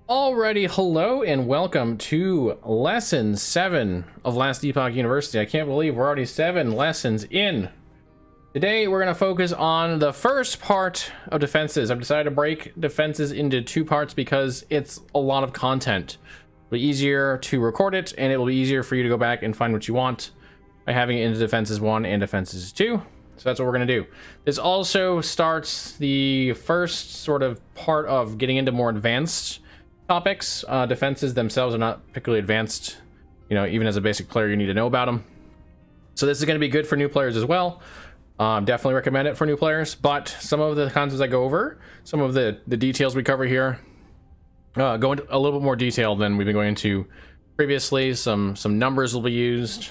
Alrighty, hello and welcome to lesson 7 of Last Epoch University. I can't believe we're already 7 lessons in. Today we're going to focus on the first part of defenses. I've decided to break defenses into 2 parts because it's a lot of content. It'll be easier to record it and it will be easier for you to go back and find what you want by having it into defenses 1 and defenses 2. So that's what we're going to do. This also starts the first sort of part of getting into more advanced topics. Defenses themselves are not particularly advanced, you know, even as a basic player you need to know about them. So this is going to be good for new players as well. Definitely recommend it for new players, but some of the concepts I go over, some of the details we cover here, go into a little bit more detail than we've been going into previously. Some numbers will be used.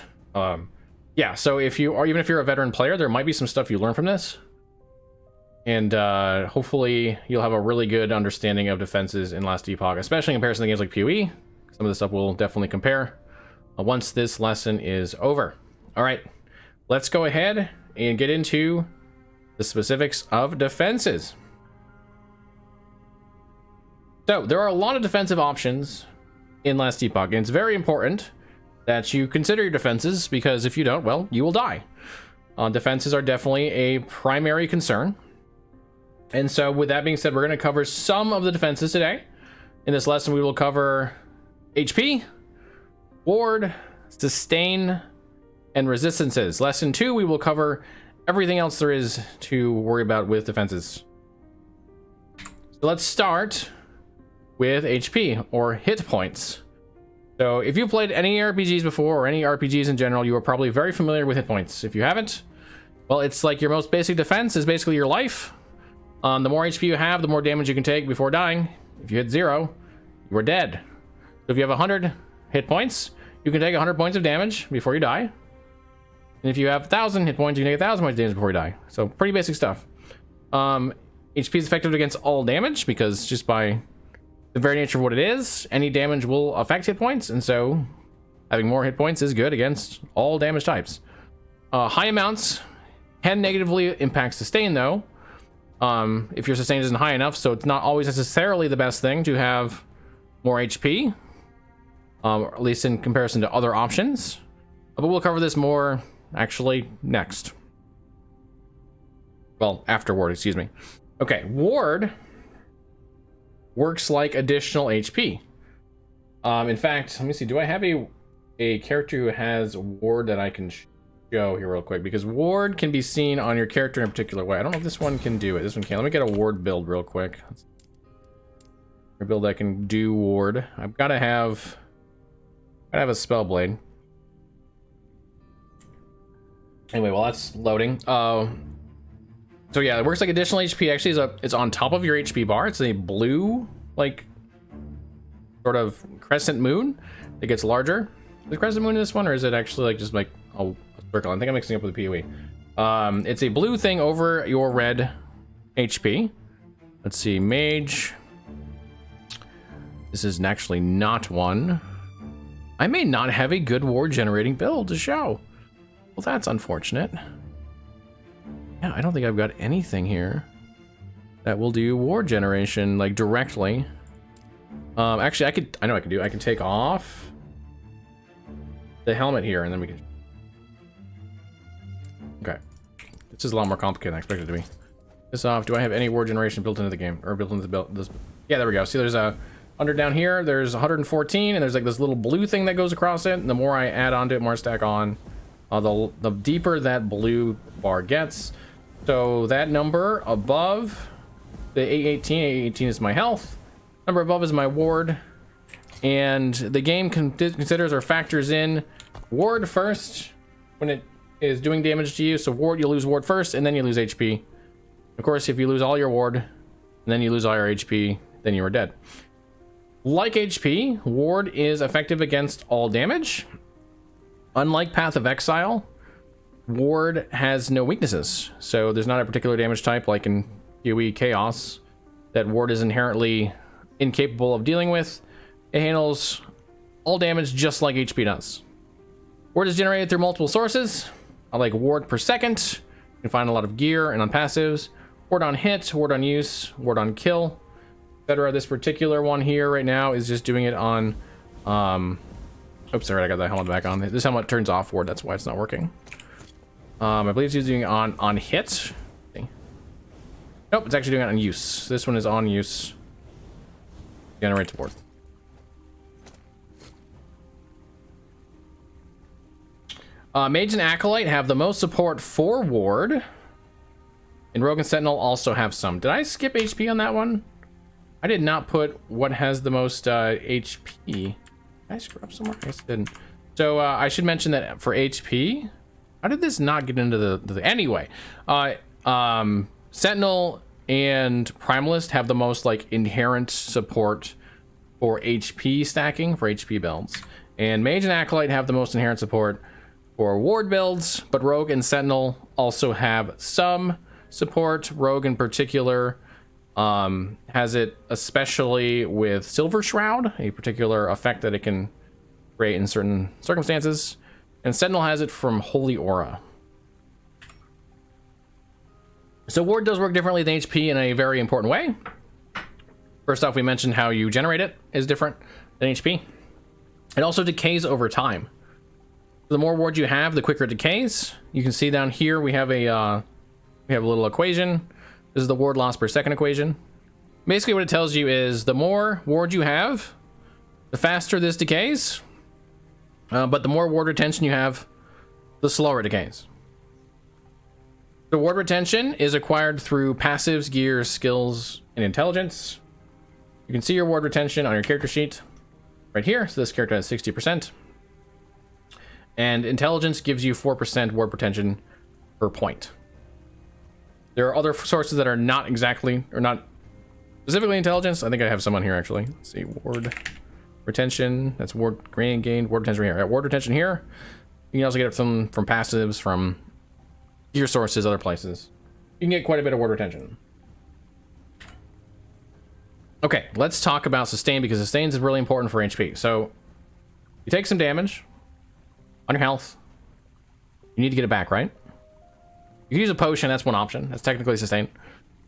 Yeah, so if you are, even if you're a veteran player, there might be some stuff you learn from this. And hopefully you'll have a really good understanding of defenses in Last Epoch, especially in comparison to games like PoE. Some of the stuff we'll definitely compare once this lesson is over. All right, let's go ahead and get into the specifics of defenses. So there are a lot of defensive options in Last Epoch, and it's very important that you consider your defenses, because if you don't, well, you will die. Defenses are definitely a primary concern. And so with that being said, we're going to cover some of the defenses today. In this lesson, we will cover HP, ward, sustain, and resistances. Lesson 2, we will cover everything else there is to worry about with defenses. So let's start with HP, or hit points. So if you played any ARPGs before, or any RPGs in general, you are probably very familiar with hit points. If you haven't, well, it's like your most basic defense is basically your life. The more HP you have, the more damage you can take before dying. If you hit 0, you are dead. So if you have 100 hit points, you can take 100 points of damage before you die. And if you have 1,000 hit points, you can take 1,000 points of damage before you die. So pretty basic stuff. HP is effective against all damage, because just by the very nature of what it is, any damage will affect hit points. And so having more hit points is good against all damage types. High amounts can negatively impact sustain, though. If your sustain isn't high enough, so it's not always necessarily the best thing to have more HP, or at least in comparison to other options. But we'll cover this more actually next. Well, after ward, excuse me. Okay, ward works like additional HP. In fact, let me see, do I have a character who has ward that I can show here real quick? Because ward can be seen on your character in a particular way. I don't know if this one can do it. This one can. Let me get a ward build real quick. A build that can do ward. I've got to have a spell blade. Anyway, while that's loading, so yeah, it works like additional HP. Actually, it's on top of your HP bar. It's a blue, like, sort of crescent moon. It gets larger. Is the crescent moon in this one, or is it actually like just like a circle? I think I'm mixing up with the PoE. It's a blue thing over your red HP. Let's see, mage. This is actually not one. I may not have a good ward generating build to show. Well, that's unfortunate. Yeah, I don't think I've got anything here that will do ward generation like directly. Actually, I know I can take off the helmet here, and then we can. Okay, this is a lot more complicated than I expected it to be. This off. Do I have any ward generation built into the game, or built into the build? This. Yeah, there we go. See, there's a 100 down here. There's 114, and there's like this little blue thing that goes across it. And the more I add onto it, more I stack on, the deeper that blue bar gets. So that number above the 818 is my health. Number above is my ward, and the game considers or factors in ward first when it is doing damage to you. So ward, you lose ward first, and then you lose HP. Of course, if you lose all your ward, and then you lose all your HP, then you are dead. Like HP, ward is effective against all damage. Unlike Path of Exile, ward has no weaknesses. So there's not a particular damage type like in PoE Chaos that ward is inherently incapable of dealing with. It handles all damage just like HP does. Ward is generated through multiple sources, like ward per second. You can find a lot of gear and on passives. Ward on hit, ward on use, ward on kill. etc. This particular one here right now is just doing it on oops, sorry, I got that helmet back on. This helmet turns off ward, that's why it's not working. I believe it's using it on hit. Nope, it's actually doing it on use. This one is on use. Generates ward. Mage and Acolyte have the most support for ward. And Rogue and Sentinel also have some. Did I skip HP on that one? I did not put what has the most HP. Did I screw up somewhere? I guess I didn't. So I should mention that for HP, how did this not get into the anyway? Sentinel and Primalist have the most like inherent support for HP stacking for HP builds, and Mage and Acolyte have the most inherent support for ward builds, but Rogue and Sentinel also have some support. Rogue in particular has it especially with Silver Shroud, a particular effect that it can create in certain circumstances, and Sentinel has it from Holy Aura. So ward does work differently than HP in a very important way. First off, we mentioned how you generate it is different than HP. It also decays over time. The more ward you have, the quicker it decays. You can see down here we have a little equation. This is the ward loss per second equation. Basically what it tells you is the more ward you have, the faster this decays. But the more ward retention you have, the slower it decays. The ward retention is acquired through passives, gears, skills, and intelligence. You can see your ward retention on your character sheet right here. So this character has 60%. And intelligence gives you 4% ward retention per point. There are other sources that are not exactly, or not specifically intelligence. I think I have some on here actually. Let's see, ward retention. That's ward gained, ward retention here. Right, ward retention here. You can also get it from passives, from gear sources, other places. You can get quite a bit of ward retention. Okay, let's talk about sustain, because sustain is really important for HP. So you take some damage on your health. You need to get it back, right? You can use a potion. That's one option. That's technically sustain.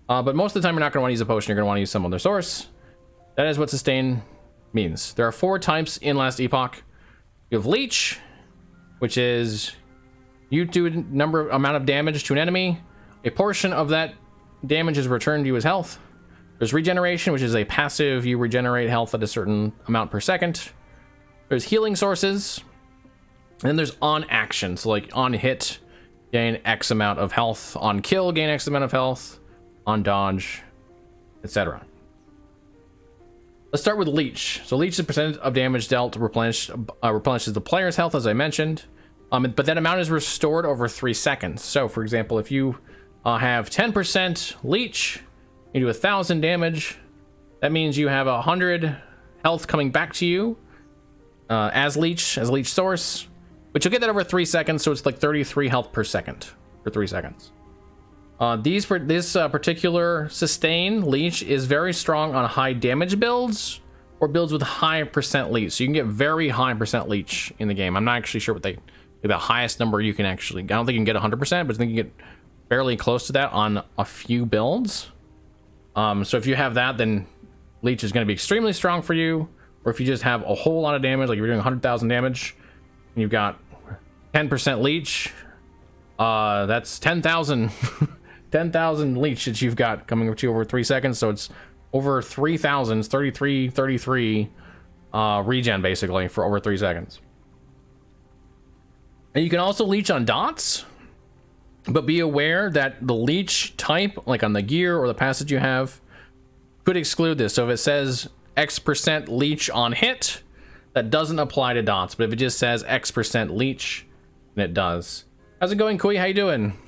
But most of the time, you're not going to want to use a potion. You're going to want to use some other source. That is what sustain means. There are 4 types in Last Epoch. You have Leech, which is you do amount of damage to an enemy. A portion of that damage is returned to you as health. There's Regeneration, which is a passive. You regenerate health at a certain amount per second. There's healing sources. And then there's on action. So like on hit, gain X amount of health. On kill, gain X amount of health. On dodge, etc. Let's start with Leech. So Leech is the percentage of damage dealt replenishes the player's health, as I mentioned. But that amount is restored over 3 seconds. So for example, if you have 10% Leech, you do 1,000 damage. That means you have 100 health coming back to you as Leech source. But you'll get that over 3 seconds, so it's like 33 health per second for 3 seconds. This particular sustain Leech is very strong on high damage builds or builds with high percent Leech. So you can get very high percent Leech in the game. I'm not actually sure what the highest number you can actually. I don't think you can get 100%, but I think you can get fairly close to that on a few builds. So if you have that, then Leech is going to be extremely strong for you. Or if you just have a whole lot of damage, like you're doing 100,000 damage, and you've got 10% Leech, that's 10,000 10,000 Leech that you've got coming up to you over 3 seconds. So it's over 3,000, 33 regen basically for over 3 seconds. And you can also leech on dots, but be aware that the leech type, like on the gear or the passage you have, could exclude this. So if it says X% leech on hit, that doesn't apply to dots. But if it just says X% leech, then it does. How's it going, Kui? How you doing?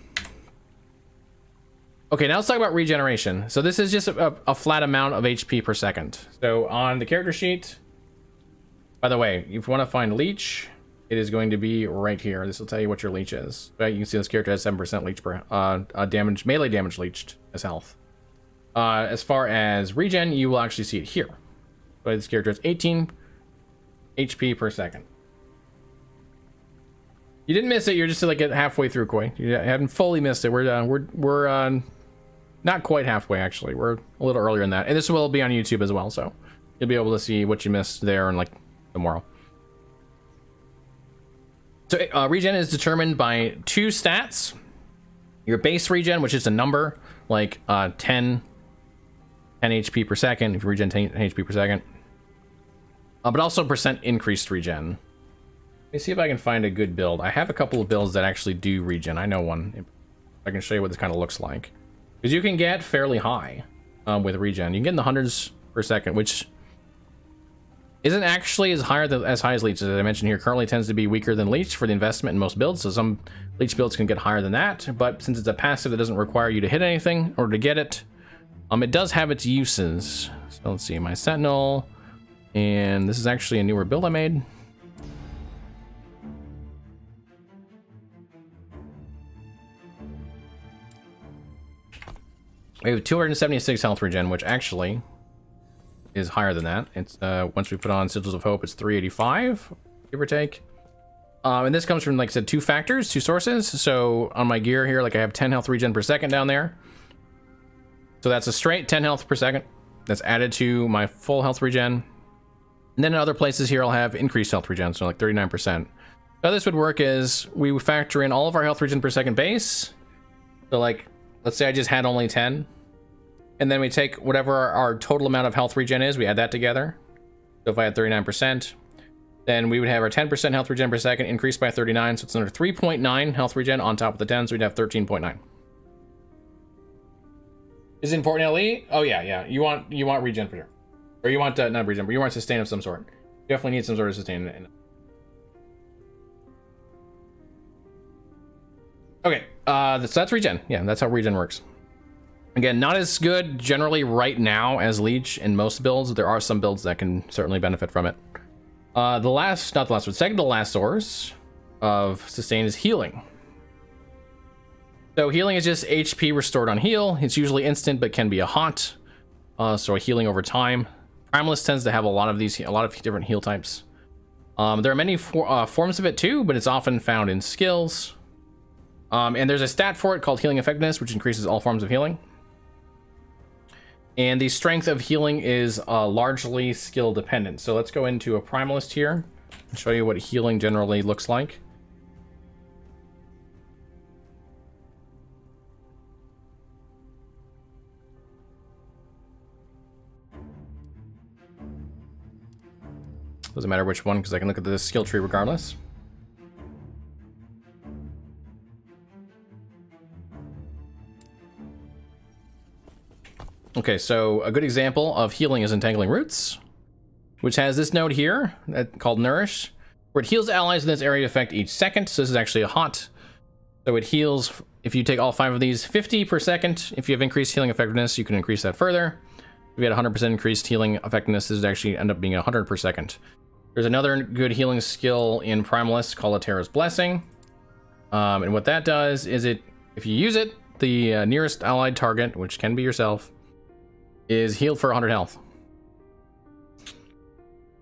Okay, now let's talk about regeneration. So this is just a flat amount of HP per second. So on the character sheet, by the way, if you want to find Leech, it is going to be right here. This will tell you what your Leech is. Right? You can see this character has 7% Leech per damage, melee damage leeched as health. As far as regen, you will actually see it here. But this character has 18 HP per second. You didn't miss it. You're just like halfway through, Koi. You haven't fully missed it. We're Not quite halfway, actually. We're a little earlier than that. And this will be on YouTube as well, so you'll be able to see what you missed there and like tomorrow. So regen is determined by two stats. Your base regen, which is a number, like 10 HP per second, if you regen 10 HP per second. But also percent increased regen. Let me see if I can find a good build. I have a couple of builds that actually do regen. I know one. I can show you what this kind of looks like. Because you can get fairly high with regen. You can get in the hundreds per second, which isn't actually as high as Leech, as I mentioned here. Currently tends to be weaker than Leech for the investment in most builds. So some Leech builds can get higher than that. But since it's a passive that doesn't require you to hit anything in order to get it, it does have its uses. So let's see, my Sentinel. And this is actually a newer build I made. We have 276 health regen, which actually is higher than that. It's once we put on Sigils of Hope, it's 385, give or take. And this comes from, like I said, two factors, two sources. So on my gear here, like I have 10 health regen per second down there. So that's a straight 10 health per second. That's added to my full health regen. And then in other places here, I'll have increased health regen, so like 39%. How this would work is we would factor in all of our health regen per second base. So like, let's say I just had only 10. And then we take whatever our total amount of health regen is, we add that together. So if I had 39%, then we would have our 10% health regen per second increased by 39. So it's another 3.9 health regen on top of the 10, so we'd have 13.9. Is it important, LE? Oh yeah. You want regen for sure. Or you want, not regen, but you want sustain of some sort. You definitely need some sort of sustain. Okay, so that's regen. Yeah, that's how regen works. Again, not as good generally right now as Leech in most builds. There are some builds that can certainly benefit from it. Second to last source of sustain is healing. So healing is just HP restored on heal. It's usually instant, but can be a haunt. So a healing over time. Primalist tends to have a lot of different heal types. There are many forms of it too, but it's often found in skills. And there's a stat for it called healing effectiveness, which increases all forms of healing. And the strength of healing is largely skill dependent. So let's go into a Primalist here and show you what healing generally looks like. Doesn't matter which one, because I can look at the skill tree regardless. Okay, so a good example of healing is Entangling Roots, which has this node here called Nourish, where it heals allies in this area effect each second. So this is actually a haunt. So it heals, if you take all 5 of these, 50 per second. If you have increased healing effectiveness, you can increase that further. If you had 100% increased healing effectiveness, this would actually end up being 100 per second. There's another good healing skill in Primalist called Atera's Blessing. And what that does is if you use it, the nearest allied target, which can be yourself, is healed for 100 health.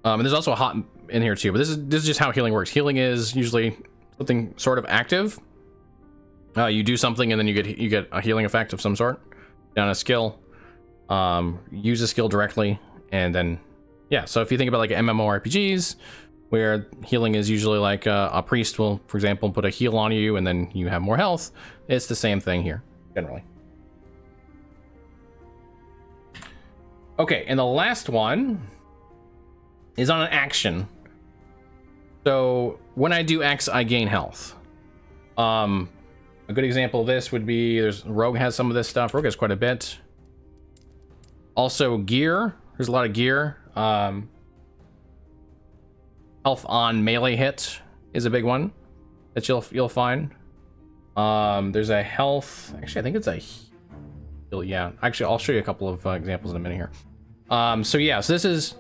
And there's also a hot in here too, but this is just how healing works. Healing is usually something sort of active. You do something and then you get a healing effect of some sort down a skill. Use a skill directly, and then yeah. So if you think about like MMORPGs, where healing is usually like a priest will, for example, put a heal on you and then you have more health, it's the same thing here generally. Okay, and the last one is on an action. So when I do X, I gain health. A good example of this would be, Rogue has some of this stuff. Rogue has quite a bit. Also gear, there's a lot of gear. Health on melee hit is a big one that you'll find. There's a health, actually I think it's a heal, yeah. Actually, I'll show you a couple of examples in a minute here. So yeah, so this is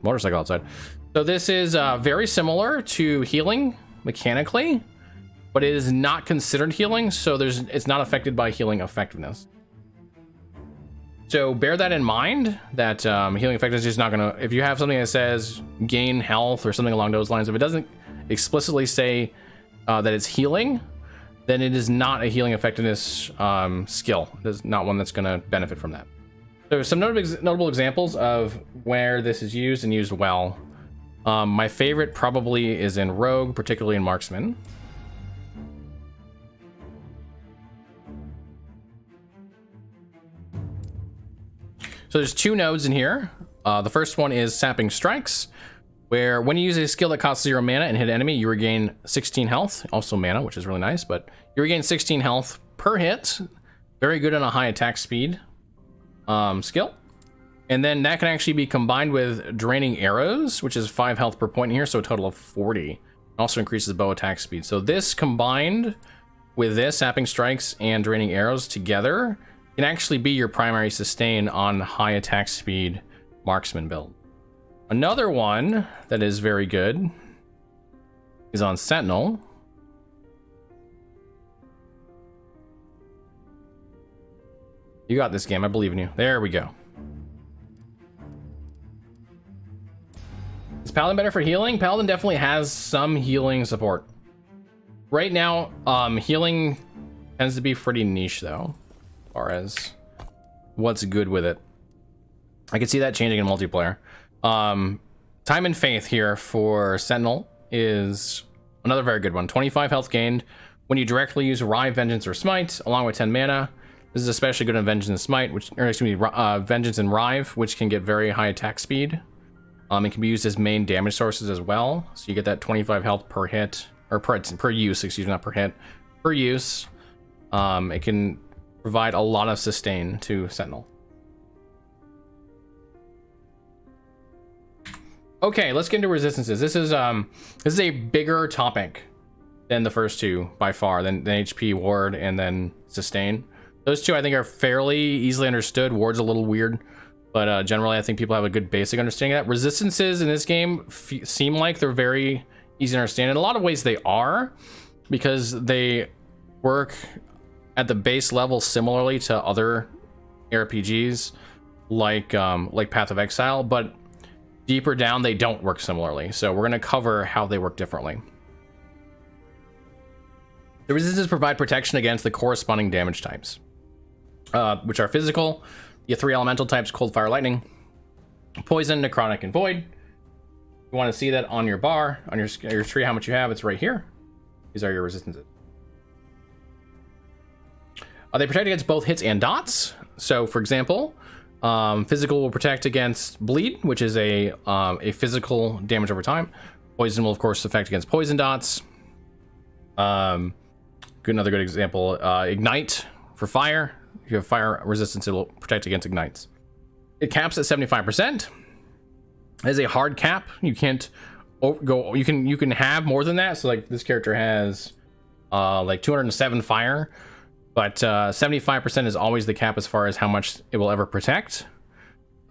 motorcycle outside. So this is very similar to healing mechanically, but it is not considered healing, so it's not affected by healing effectiveness. So bear that in mind, that healing effectiveness is not gonna, if you have something that says gain health or something along those lines, if it doesn't explicitly say that it's healing, then it is not a healing effectiveness skill. It is not one that's going to benefit from that. So some notable examples of where this is used and used well. My favorite probably is in Rogue, particularly in Marksman. So there's two nodes in here. The first one is Sapping Strikes, where when you use a skill that costs 0 mana and hit an enemy, you regain 16 health, also mana, which is really nice, but you regain 16 health per hit. Very good on a high attack speed skill. And then that can actually be combined with Draining Arrows, which is 5 health per point here, so a total of 40. It also increases bow attack speed. So this combined with this, Sapping Strikes and Draining Arrows together, can actually be your primary sustain on high attack speed Marksman build. Another one that is very good is on Sentinel. You got this, game. I believe in you. There we go. Is Paladin better for healing? Paladin definitely has some healing support. Right now, healing tends to be pretty niche, though, as far as what's good with it. I can see that changing in multiplayer. Time and Faith here for Sentinel is another very good one. 25 health gained when you directly use Rive, Vengeance, or Smite, along with 10 mana. This is especially good on Vengeance and Smite, Vengeance and Rive, which can get very high attack speed. It can be used as main damage sources as well, so you get that 25 health per hit, or per use, excuse me, not per hit, per use. It can provide a lot of sustain to Sentinel. Okay, let's get into resistances. This is a bigger topic than the first two by far, than HP, Ward, and then Sustain. Those two I think are fairly easily understood. Ward's a little weird, but generally I think people have a good basic understanding of that. Resistances in this game seem like they're very easy to understand. In a lot of ways they are, because they work at the base level similarly to other ARPGs like Path of Exile, but deeper down they don't work similarly. So we're going to cover how they work differently. The resistances provide protection against the corresponding damage types, which are physical, the 3 elemental types, cold, fire, lightning, poison, necrotic, and void. You want to see that on your bar, on your tree, how much you have, it's right here. These are your resistances. They protect against both hits and dots. So for example, physical will protect against bleed, which is a physical damage over time. Poison will of course affect against poison dots. Another good example, ignite for fire. If you have fire resistance, it will protect against ignites. It caps at 75%. As a hard cap, you can't go. You can have more than that. So like this character has like 207 fire, but 75% is always the cap as far as how much it will ever protect.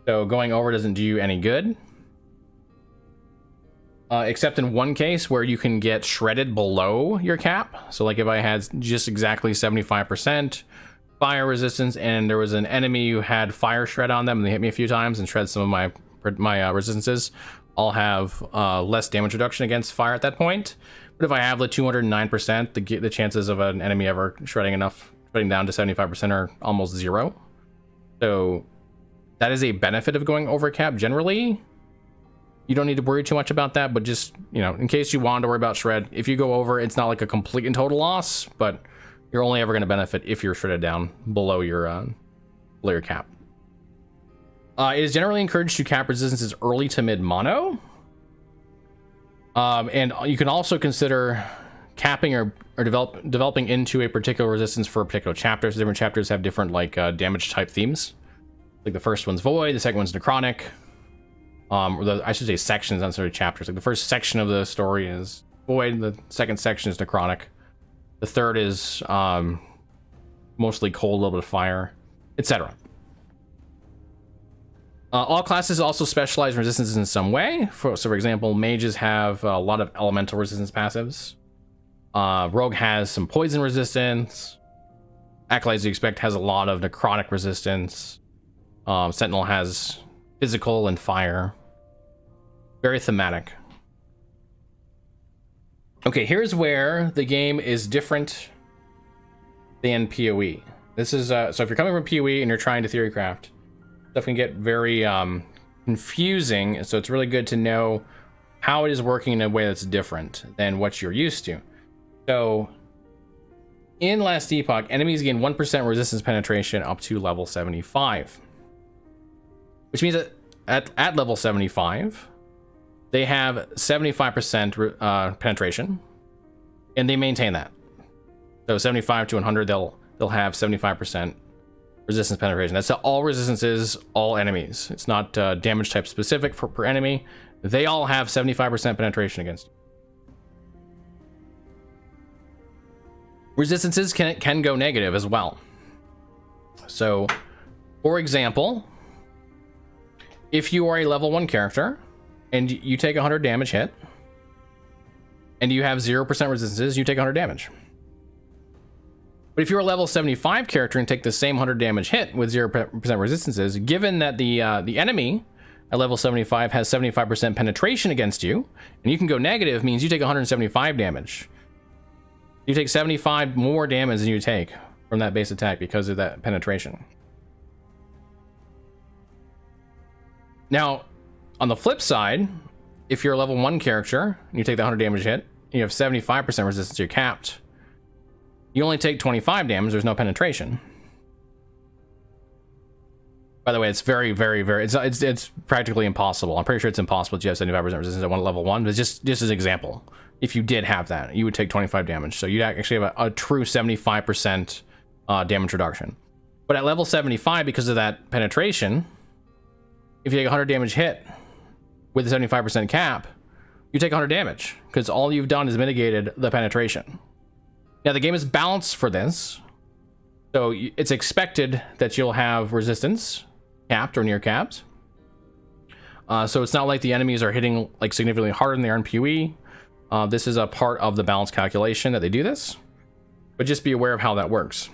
So going over doesn't do you any good. Except in one case where you can get shredded below your cap. So like if I had just exactly 75% fire resistance and there was an enemy who had fire shred on them and they hit me a few times and shred some of my resistances, I'll have less damage reduction against fire at that point. But if I have the 209%, the chances of an enemy ever shredding down to 75% are almost 0. So that is a benefit of going over cap. Generally, you don't need to worry too much about that, but just, you know, in case you want to worry about shred, if you go over, it's not like a complete and total loss, but you're only ever going to benefit if you're shredded down below your cap. It is generally encouraged to cap resistances early to mid mono. And you can also consider capping or developing into a particular resistance for a particular chapter. So different chapters have different like damage type themes. Like the first one's void, the second one's necrotic. I should say sections, not necessarily chapters. Like the first section of the story is void, the second section is necrotic, the third is mostly cold, a little bit of fire, etc. All classes also specialize in resistances in some way. So for example, mages have a lot of elemental resistance passives. Rogue has some poison resistance. Acolyte, as you expect, has a lot of necrotic resistance. Sentinel has physical and fire. Very thematic. Okay, here's where the game is different than PoE. This is so if you're coming from PoE and you're trying to theorycraft, stuff can get very confusing. So it's really good to know how it is working in a way that's different than what you're used to. So in Last Epoch, enemies gain 1% resistance penetration up to level 75. Which means that at level 75, they have 75% penetration, and they maintain that. So 75 to 100, they'll have 75% resistance penetration. That's to all resistances, all enemies. It's not damage type specific per enemy. They all have 75% penetration against you. Resistances can go negative as well. So, for example, if you are a level 1 character and you take 100 damage hit and you have 0% resistances, you take 100 damage. But if you're a level 75 character and take the same 100 damage hit with 0% resistances, given that the enemy at level 75 has 75% penetration against you, and you can go negative, means you take 175 damage. You take 75 more damage than you take from that base attack because of that penetration. Now, on the flip side, if you're a level 1 character and you take the 100 damage hit, you have 75% resistance, you're capped. You only take 25 damage, there's no penetration. By the way, it's very, very, very, it's practically impossible. I'm pretty sure it's impossible to have 75% resistance at level 1, but just as an example. If you did have that, you would take 25 damage. So you'd actually have a true 75% damage reduction. But at level 75, because of that penetration, if you take a 100 damage hit with a 75% cap, you take 100 damage because all you've done is mitigated the penetration. Now the game is balanced for this, so it's expected that you'll have resistance capped or near capped. So it's not like the enemies are hitting like significantly harder than they are in PoE. This is a part of the balance calculation that they do this, but just be aware of how that works.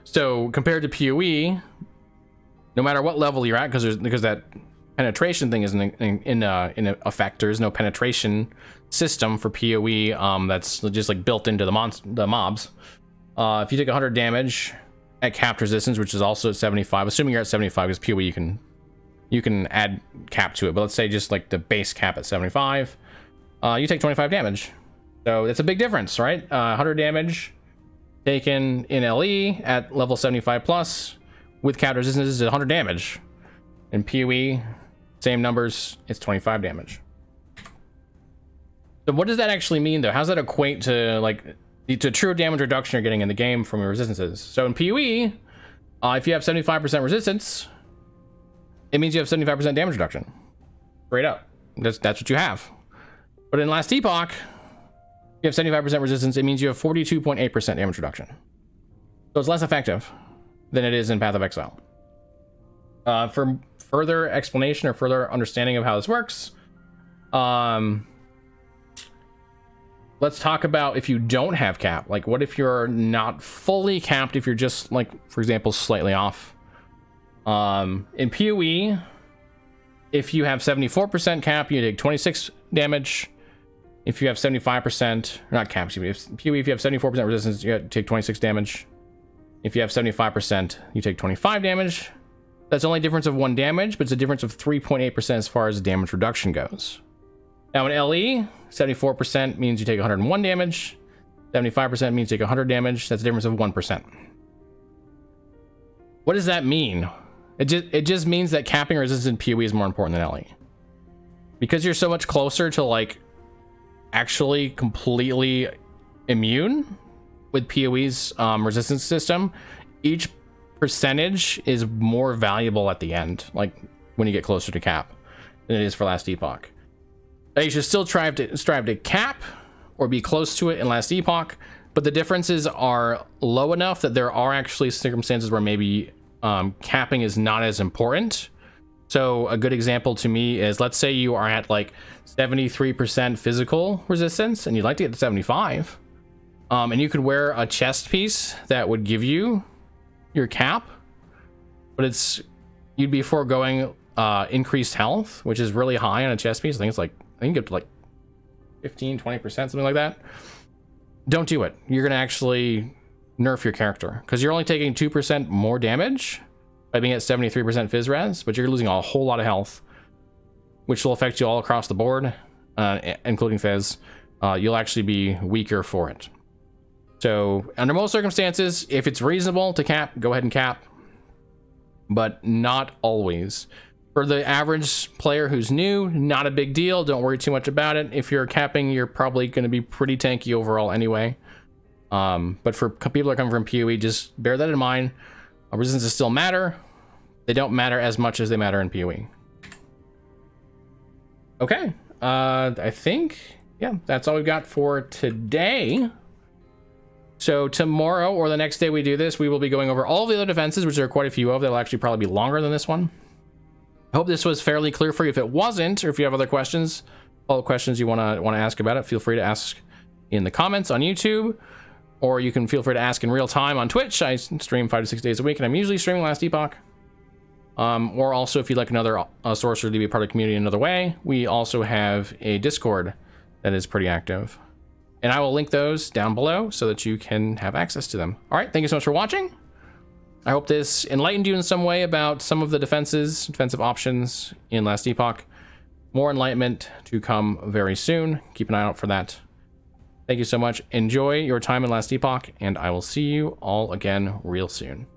So compared to PoE, no matter what level you're at, because that penetration thing isn't in effect, there is no penetration system for PoE that's just like built into the mobs. If you take 100 damage at capped resistance, which is also at 75, assuming you're at 75, because PoE you can add cap to it, but let's say just like the base cap at 75. You take 25 damage. So that's a big difference, right? 100 damage taken in LE at level 75 plus with capped resistance is 100 damage. In PoE, same numbers, it's 25 damage. So what does that actually mean though? How does that equate to like the true damage reduction you're getting in the game from your resistances? So in PoE, if you have 75% resistance, it means you have 75% damage reduction. Straight up. That's what you have. But in Last Epoch, you have 75% resistance, it means you have 42.8% damage reduction. So it's less effective than it is in Path of Exile. For further explanation or further understanding of how this works, let's talk about if you don't have cap. Like, what if you're not fully capped, if you're just, like, for example, slightly off? In PoE, if you have 74% cap, you take 26 damage. If you have 75%, not cap, PoE, if you have 74% resistance, you take 26 damage. If you have 75%, you take 25 damage. That's only a difference of 1 damage, but it's a difference of 3.8% as far as damage reduction goes. Now in LE, 74% means you take 101 damage. 75% means you take 100 damage. That's a difference of 1%. What does that mean? It just means that capping resistance in PoE is more important than LE. Because you're so much closer to like actually completely immune with PoE's resistance system, each percentage is more valuable at the end, like when you get closer to cap, than it is for Last Epoch. You should still strive to cap or be close to it in Last Epoch, but the differences are low enough that there are actually circumstances where maybe capping is not as important. So a good example to me is, let's say you are at like 73% physical resistance and you'd like to get to 75, and you could wear a chest piece that would give you your cap, but you'd be foregoing increased health, which is really high on a chest piece. I think you get to like 15-20%, something like that. Don't do it. You're gonna actually nerf your character, because you're only taking 2% more damage by being at 73% phys res, but you're losing a whole lot of health, which will affect you all across the board, including phys. You'll actually be weaker for it. So under most circumstances, if it's reasonable to cap, go ahead and cap, but not always. For the average player who's new, not a big deal. Don't worry too much about it. If you're capping, you're probably going to be pretty tanky overall anyway. But for people that come from PoE, just bear that in mind. Resistances still matter. They don't matter as much as they matter in PoE. Okay. I think, yeah, that's all we've got for today. So tomorrow or the next day we do this, we will be going over all the other defenses, which there are quite a few of. They'll actually probably be longer than this one. I hope this was fairly clear for you. If it wasn't, or if you have other questions, follow-up questions you want to ask about it, feel free to ask in the comments on YouTube, or you can feel free to ask in real time on Twitch. I stream 5 to 6 days a week, and I'm usually streaming Last Epoch. Or also, if you'd like another sorcerer to be a part of the community another way, we also have a Discord that is pretty active. And I will link those down below so that you can have access to them. All right, thank you so much for watching. I hope this enlightened you in some way about some of the defensive options in Last Epoch. More enlightenment to come very soon. Keep an eye out for that. Thank you so much. Enjoy your time in Last Epoch, and I will see you all again real soon.